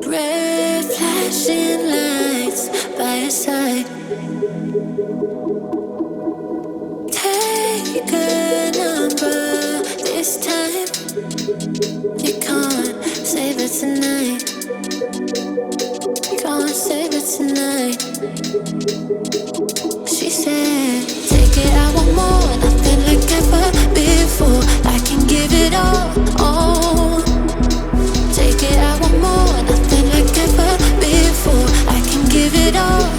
Red flashing lights by your side. Take a number this time. You can't save it tonight. Can't save it tonight. She said, take it, I want more. Nothing like ever before. I can give it all. Take it, I want more. Nothing like ever before. I can give it all.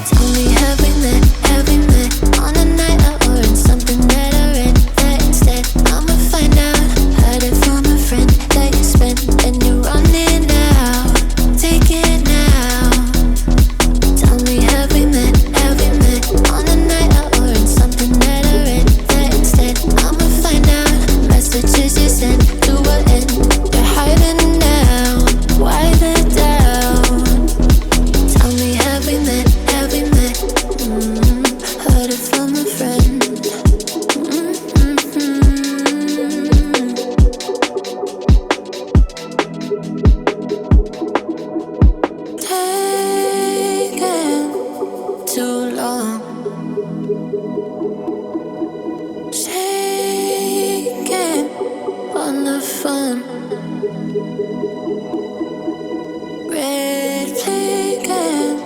Tell me, have we met? Have we met on a night out or in something that I read? That instead, I'ma find out. Heard it from a friend that you spent and you're running out. Take it now. Tell me, have we met? Have we met on a night out or in something that I read? That instead, I'ma find out. Messages you sent to an end. You're hiding now. Why the doubt? Tell me, have we met? Have we met? Heard it from a friend. Taking too long. Shaking on the phone. Red flagging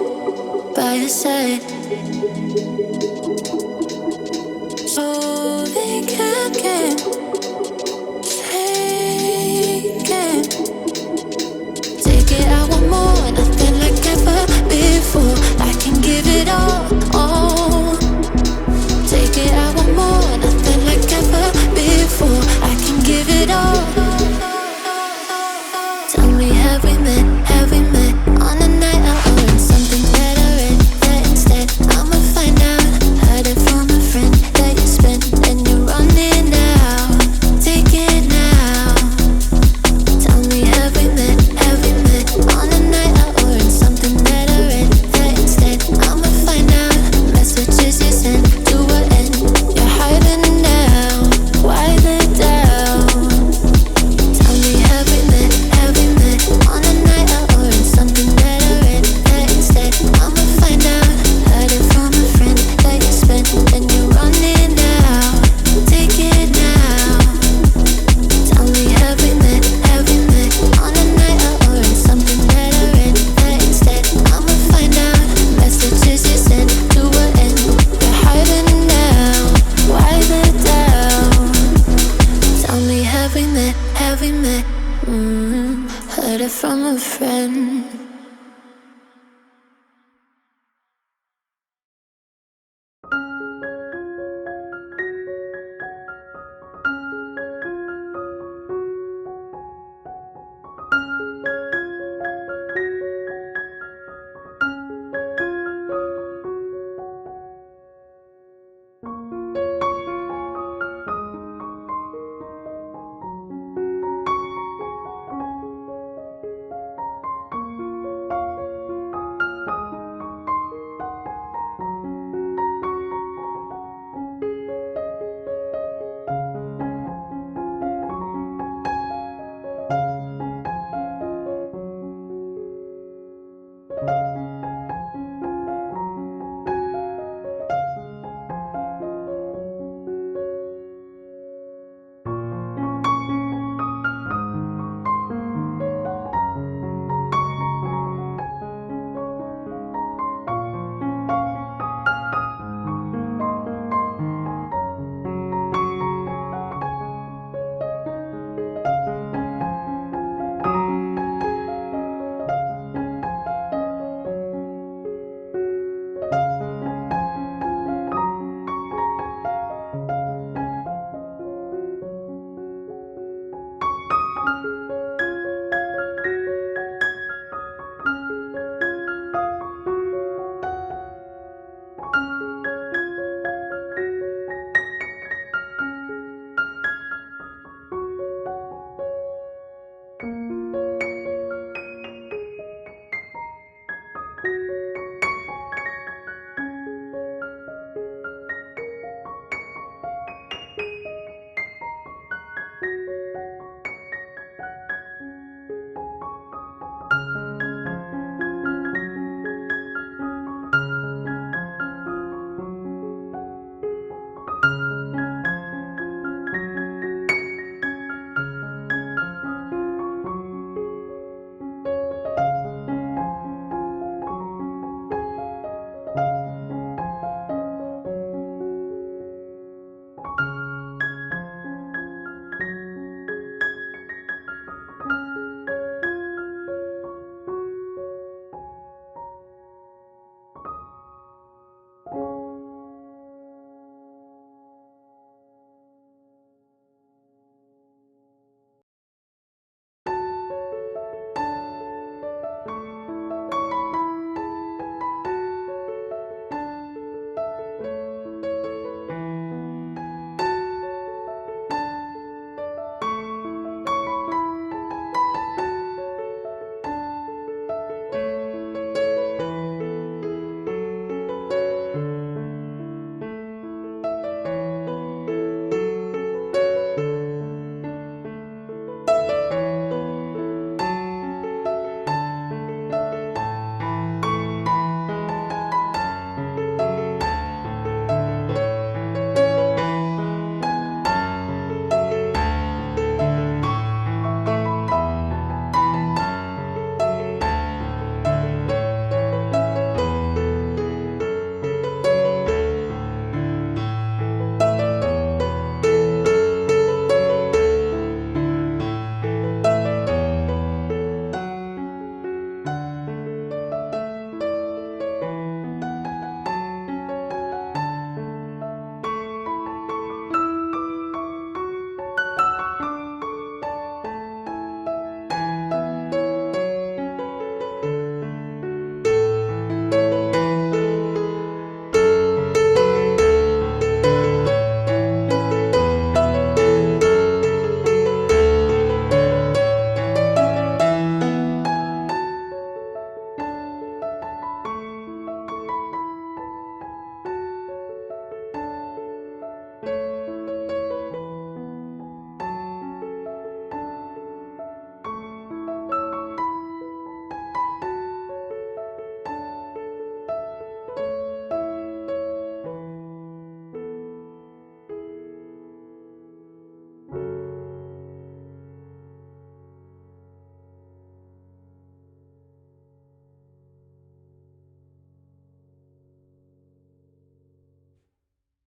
by your side. So they can't get taken. Take it, I want more. Nothing like ever before.